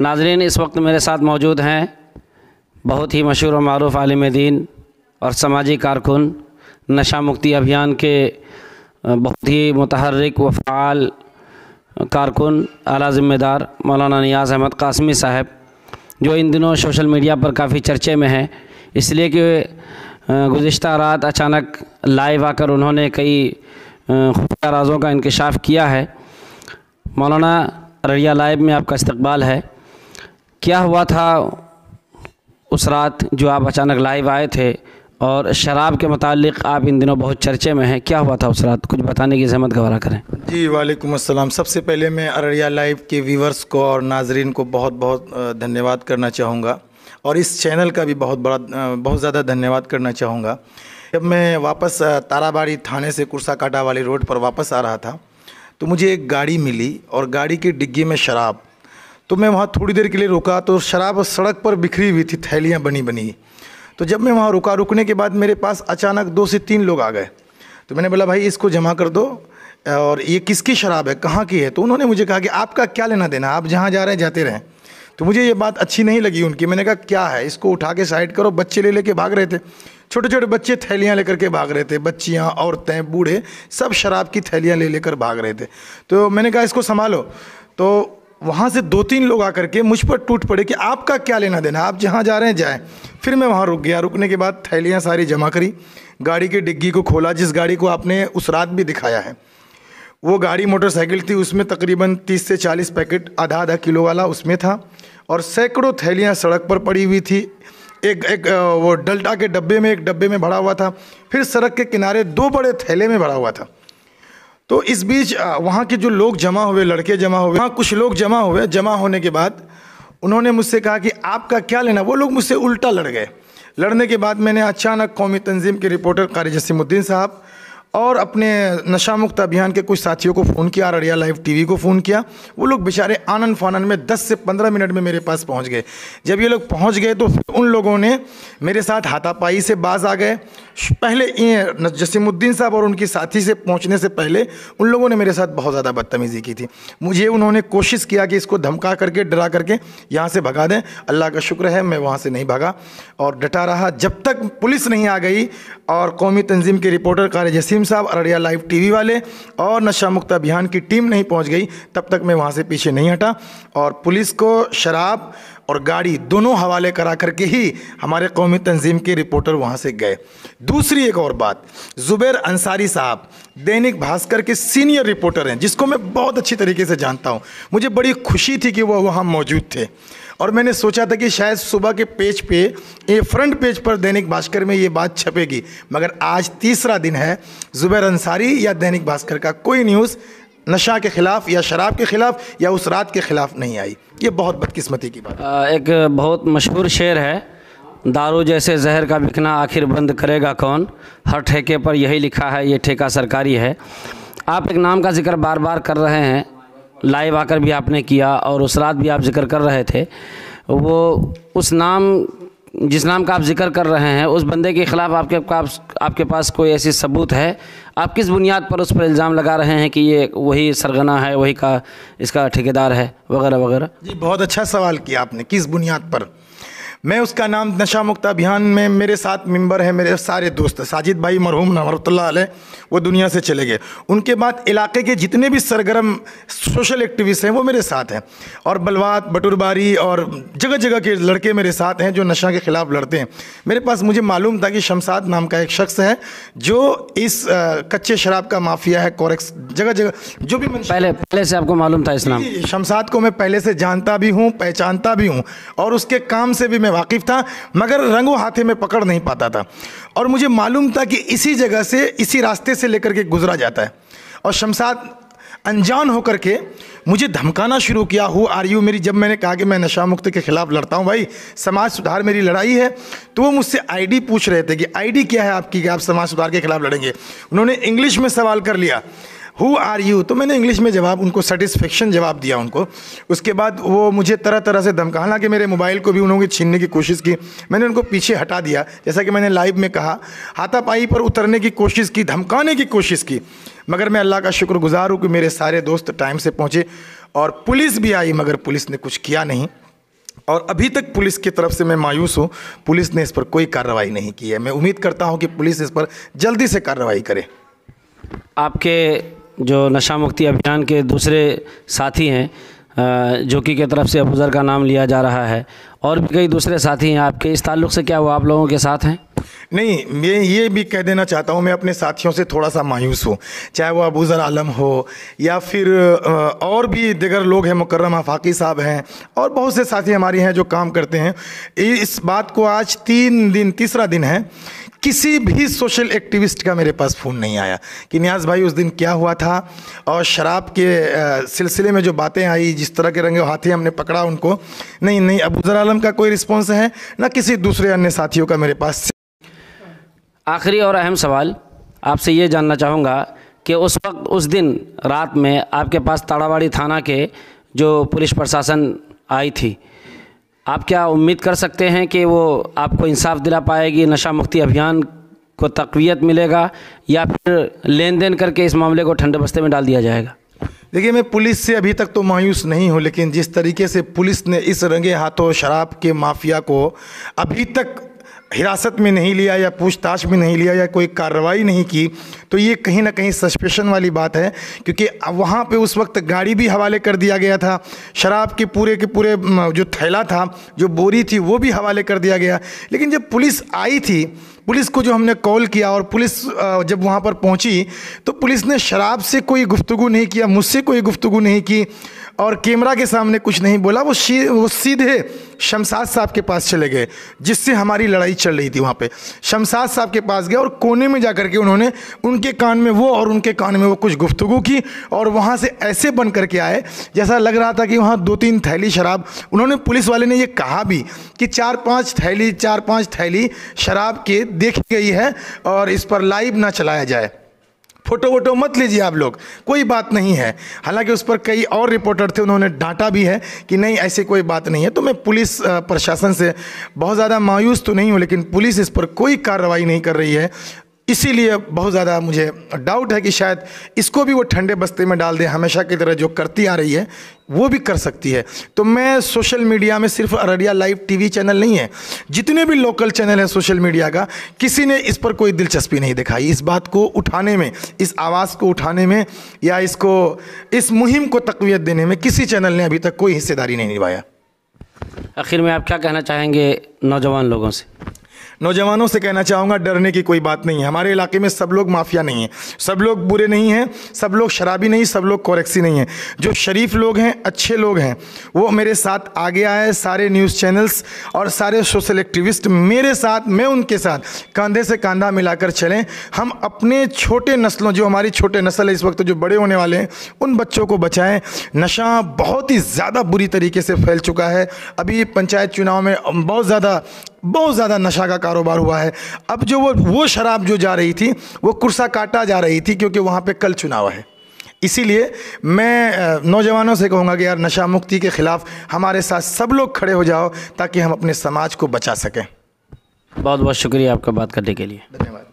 नाज़रीन, इस वक्त मेरे साथ मौजूद हैं बहुत ही मशहूर और मारूफ आलिम दीन और समाजी कारकुन, नशा मुक्ति अभियान के बहुत ही मुतहर्रिक व फ़आल कारकुन, आला ज़िम्मेदार मौलाना नियाज़ अहमद कासमी साहब, जो इन दिनों सोशल मीडिया पर काफ़ी चर्चे में हैं, इसलिए कि गुज़िश्ता रात अचानक लाइव आकर उन्होंने कई खुफिया राज़ों का इंकशाफ किया है। मौलाना, अररिया लाइव में आपका इस्तकबाल है। क्या हुआ था उस रात जो आप अचानक लाइव आए थे, और शराब के मुतालिक आप इन दिनों बहुत चर्चे में हैं, क्या हुआ था उस रात, कुछ बताने की ज़हमत गवारा करें। जी, वालेकुम अस्सलाम। सबसे पहले मैं अररिया लाइव के व्यूवर्स को और नाजरीन को बहुत बहुत धन्यवाद करना चाहूँगा, और इस चैनल का भी बहुत ज़्यादा धन्यवाद करना चाहूँगा। जब मैं वापस ताराबाड़ी थाने से कुर्सा काटा वाली रोड पर वापस आ रहा था, तो मुझे एक गाड़ी मिली और गाड़ी की डिग्गी में शराब। तो मैं वहाँ थोड़ी देर के लिए रुका, तो शराब सड़क पर बिखरी हुई थी, थैलियाँ बनी बनी। तो जब मैं वहाँ रुका, रुकने के बाद मेरे पास अचानक 2 से 3 लोग आ गए। तो मैंने बोला, भाई इसको जमा कर दो, और ये किसकी शराब है, कहाँ की है। तो उन्होंने मुझे कहा कि आपका क्या लेना देना, आप जहाँ जा रहे हैं जाते रहें। तो मुझे ये बात अच्छी नहीं लगी उनकी। मैंने कहा क्या है, इसको उठा के साइड करो। बच्चे ले लेके भाग रहे थे, छोटे छोटे बच्चे थैलियाँ लेकर के भाग रहे थे, बच्चियाँ, औरतें, बूढ़े, सब शराब की थैलियाँ ले लेकर भाग रहे थे। तो मैंने कहा इसको संभालो। तो वहाँ से 2-3 लोग आकर के मुझ पर टूट पड़े कि आपका क्या लेना देना, आप जहाँ जा रहे हैं जाएं। फिर मैं वहाँ रुक गया। रुकने के बाद थैलियाँ सारी जमा करी, गाड़ी की डिग्गी को खोला, जिस गाड़ी को आपने उस रात भी दिखाया है। वो गाड़ी मोटरसाइकिल थी, उसमें तकरीबन 30 से 40 पैकेट आधा किलो वाला उसमें था, और सैकड़ों थैलियाँ सड़क पर पड़ी हुई थी। एक वो डल्टा के डब्बे में, एक डब्बे में भरा हुआ था, फिर सड़क के किनारे 2 बड़े थैले में भरा हुआ था। तो इस बीच वहाँ के जो लोग जमा हुए, लड़के जमा हुए, वहाँ कुछ लोग जमा हुए। जमा होने के बाद उन्होंने मुझसे कहा कि आपका क्या लेना। वो लोग मुझसे उल्टा लड़ गए। लड़ने के बाद मैंने अचानक कौमी तंजीम के रिपोर्टर कारी जसीमुद्दीन साहब और अपने नशा मुक्त अभियान के कुछ साथियों को फ़ोन किया, अररिया लाइव टीवी को फ़ोन किया। वो लोग बेचारे आनन फानन में 10 से 15 मिनट में मेरे पास पहुंच गए। जब ये लोग पहुंच गए तो उन लोगों ने मेरे साथ हाथापाई से बाज आ गए। पहले ये जसीमुद्दीन साहब और उनकी साथी से पहुंचने से पहले उन लोगों ने मेरे साथ बहुत ज़्यादा बदतमीज़ी की थी। मुझे उन्होंने कोशिश किया कि इसको धमका करके, डरा करके यहाँ से भगा दें। अल्लाह का शुक्र है मैं वहाँ से नहीं भागा और डटा रहा जब तक पुलिस नहीं आ गई और कौमी तंजीम के रिपोर्टर कारी जसीम साहब, अररिया लाइव टीवी वाले और नशा मुक्त अभियान की टीम नहीं पहुंच गई, तब तक मैं वहां से पीछे नहीं हटा। और पुलिस को शराब और गाड़ी दोनों हवाले करा करके ही हमारे कौमी तंजीम के रिपोर्टर वहां से गए। दूसरी एक और बात, जुबैर अंसारी साहब दैनिक भास्कर के सीनियर रिपोर्टर हैं, जिसको मैं बहुत अच्छी तरीके से जानता हूं। मुझे बड़ी खुशी थी कि वो वहां मौजूद थे, और मैंने सोचा था कि शायद सुबह के पेज पे, ये फ्रंट पेज पर दैनिक भास्कर में ये बात छपेगी, मगर आज तीसरा दिन है जुबैर अंसारी या दैनिक भास्कर का कोई न्यूज़ नशा के ख़िलाफ़ या शराब के ख़िलाफ़ या उस रात के ख़िलाफ़ नहीं आई। ये बहुत बदकिस्मती की बात है। एक बहुत मशहूर शेर है, दारू जैसे जहर का बिकना आखिर बंद करेगा कौन, हर ठेके पर यही लिखा है, ये ठेका सरकारी है। आप एक नाम का जिक्र बार बार कर रहे हैं, लाइव आकर भी आपने किया और उस रात भी आप जिक्र कर रहे थे। वो उस नाम, जिस नाम का आप जिक्र कर रहे हैं, उस बंदे के ख़िलाफ़ आपके पास कोई ऐसी सबूत है? आप किस बुनियाद पर उस पर इल्ज़ाम लगा रहे हैं कि ये वही सरगना है, वही का इसका ठेकेदार है, वगैरह वगैरह? जी, बहुत अच्छा सवाल किया आपने, किस बुनियाद पर। मैं उसका नाम, नशा मुक्त अभियान में मेरे साथ मेंबर हैं मेरे सारे दोस्त। साजिद भाई मरहूम रहमतुल्लाह अलैह, वो दुनिया से चले गए। उनके बाद इलाके के जितने भी सरगर्म सोशल एक्टिविस्ट हैं वो मेरे साथ हैं, और बलवात, बटुरबारी और जगह जगह के लड़के मेरे साथ हैं जो नशा के ख़िलाफ़ लड़ते हैं। मेरे पास, मुझे मालूम था कि शमसाद नाम का एक शख्स है जो इस कच्चे शराब का माफिया है, कोरेक्स जगह जगह जो भी पहले से आपको मालूम था इस नाम? शमसाद को मैं पहले से जानता भी हूँ, पहचानता भी हूँ, और उसके काम से भी मैं वाकिफ़ था, मगर रंगों हाथे में पकड़ नहीं पाता था। और मुझे मालूम था कि इसी जगह से, इसी रास्ते से लेकर के गुजरा जाता है। और शमसाद अनजान होकर के मुझे धमकाना शुरू किया, हु आर यू। मेरी, जब मैंने कहा कि मैं नशा मुक्त के ख़िलाफ़ लड़ता हूँ भाई, समाज सुधार मेरी लड़ाई है, तो वो मुझसे आईडी पूछ रहे थे कि आईडी क्या है आपकी कि आप समाज सुधार के ख़िलाफ़ लड़ेंगे। उन्होंने इंग्लिश में सवाल कर लिया, हु आर यू। तो मैंने इंग्लिश में जवाब, उनको सेटिस्फेक्शन जवाब दिया उनको। उसके बाद वो मुझे तरह तरह से धमका, हालांकि मेरे मोबाइल को भी उन्होंने छीनने की कोशिश की, मैंने उनको पीछे हटा दिया। जैसा कि मैंने लाइव में कहा, हाथापाई पर उतरने की कोशिश की, धमकाने की कोशिश की, मगर मैं अल्लाह का शुक्रगुजार हूँ कि मेरे सारे दोस्त टाइम से पहुँचे और पुलिस भी आई मगर पुलिस ने कुछ किया नहीं। और अभी तक पुलिस की तरफ से मैं मायूस हूँ, पुलिस ने इस पर कोई कार्रवाई नहीं की है। मैं उम्मीद करता हूँ कि पुलिस इस पर जल्दी से कार्रवाई करे। आपके जो नशा मुक्ति अभियान के दूसरे साथी हैं, जोकी की तरफ से अबूज़र का नाम लिया जा रहा है, और भी कई दूसरे साथी हैं आपके, इस ताल्लुक़ से क्या वो आप लोगों के साथ हैं? नहीं, मैं ये भी कह देना चाहता हूँ, मैं अपने साथियों से थोड़ा सा मायूस हूँ, चाहे वो अबूज़र आलम हो या फिर और भी दिगर लोग हैं, मुकर्रम आफाकी साहब हैं और बहुत से साथी हमारे हैं जो काम करते हैं। इस बात को आज तीसरा दिन है, किसी भी सोशल एक्टिविस्ट का मेरे पास फ़ोन नहीं आया कि नियाज़ भाई उस दिन क्या हुआ था, और शराब के सिलसिले में जो बातें आई, जिस तरह के रंगे हाथी हमने पकड़ा उनको, नहीं अबूज़र आलम का कोई रिस्पॉन्स है, ना किसी दूसरे अन्य साथियों का मेरे पास। आखिरी और अहम सवाल आपसे ये जानना चाहूँगा कि उस वक्त, उस दिन रात में आपके पास ताड़ावाड़ी थाना के जो पुलिस प्रशासन आई थी, आप क्या उम्मीद कर सकते हैं कि वो आपको इंसाफ दिला पाएगी, नशा मुक्ति अभियान को तक़वियत मिलेगा, या फिर लेन देन करके इस मामले को ठंडे बस्ते में डाल दिया जाएगा? देखिए, मैं पुलिस से अभी तक तो मायूस नहीं हूँ, लेकिन जिस तरीके से पुलिस ने इस रंगे हाथों शराब के माफिया को अभी तक हिरासत में नहीं लिया या पूछताछ में नहीं लिया या कोई कार्रवाई नहीं की, तो ये कहीं ना कहीं सस्पेशन वाली बात है। क्योंकि वहाँ पे उस वक्त गाड़ी भी हवाले कर दिया गया था, शराब के पूरे जो थैला था, जो बोरी थी, वो भी हवाले कर दिया गया। लेकिन जब पुलिस आई थी, पुलिस को जो हमने कॉल किया और पुलिस जब वहाँ पर पहुँची, तो पुलिस ने शराब से कोई गुफ्तगू नहीं किया, मुझसे कोई गुफ्तगू नहीं की और कैमरा के सामने कुछ नहीं बोला। वो सीधे शमशाद साहब के पास चले गए, जिससे हमारी लड़ाई चल रही थी। वहाँ पे शमशाद साहब के पास गए और कोने में जाकर के उन्होंने उनके कान में वो और उनके कान में वो कुछ गुफ्तगू की, और वहाँ से ऐसे बन करके आए जैसा लग रहा था कि वहाँ 2-3 थैली शराब, उन्होंने, पुलिस वाले ने ये कहा भी कि 4-5 थैली शराब के देखी गई है और इस पर लाइव ना चलाया जाए, फोटो वोटो मत लीजिए आप लोग, कोई बात नहीं है। हालांकि उस पर कई और रिपोर्टर थे, उन्होंने डांटा भी है कि नहीं ऐसी कोई बात नहीं है। तो मैं पुलिस प्रशासन से बहुत ज़्यादा मायूस तो नहीं हूँ, लेकिन पुलिस इस पर कोई कार्रवाई नहीं कर रही है, इसीलिए बहुत ज़्यादा मुझे डाउट है कि शायद इसको भी वो ठंडे बस्ते में डाल दे, हमेशा की तरह जो करती आ रही है वो भी कर सकती है। तो मैं सोशल मीडिया में, सिर्फ अररिया लाइव टीवी चैनल नहीं है, जितने भी लोकल चैनल हैं सोशल मीडिया का, किसी ने इस पर कोई दिलचस्पी नहीं दिखाई, इस बात को उठाने में, इस आवाज़ को उठाने में या इस मुहिम को तक़वियत देने में किसी चैनल ने अभी तक कोई हिस्सेदारी नहीं निभाया। आखिर में आप क्या कहना चाहेंगे नौजवान लोगों से? नौजवानों से कहना चाहूँगा, डरने की कोई बात नहीं है। हमारे इलाके में सब लोग माफिया नहीं हैं, सब लोग बुरे नहीं हैं, सब लोग शराबी नहीं, सब लोग कोरेक्सी नहीं हैं। जो शरीफ लोग हैं, अच्छे लोग हैं, वो मेरे साथ आगे आए। सारे न्यूज़ चैनल्स और सारे सोशल एक्टिविस्ट मेरे साथ, मैं उनके साथ कंधे से कंधा मिलाकर चलें। हम अपने छोटे नस्लों, जो हमारी छोटे नस्ल है इस वक्त, जो बड़े होने वाले हैं, उन बच्चों को बचाएं। नशा बहुत ही ज़्यादा बुरी तरीके से फैल चुका है। अभी पंचायत चुनाव में बहुत ज़्यादा नशा का कारोबार हुआ है। अब जो वो शराब जो जा रही थी, वो कुर्सा काटा जा रही थी, क्योंकि वहाँ पे कल चुनाव है। इसीलिए मैं नौजवानों से कहूँगा कि यार, नशा मुक्ति के ख़िलाफ़ हमारे साथ सब लोग खड़े हो जाओ, ताकि हम अपने समाज को बचा सकें। बहुत बहुत शुक्रिया आपका बात करने के लिए। धन्यवाद।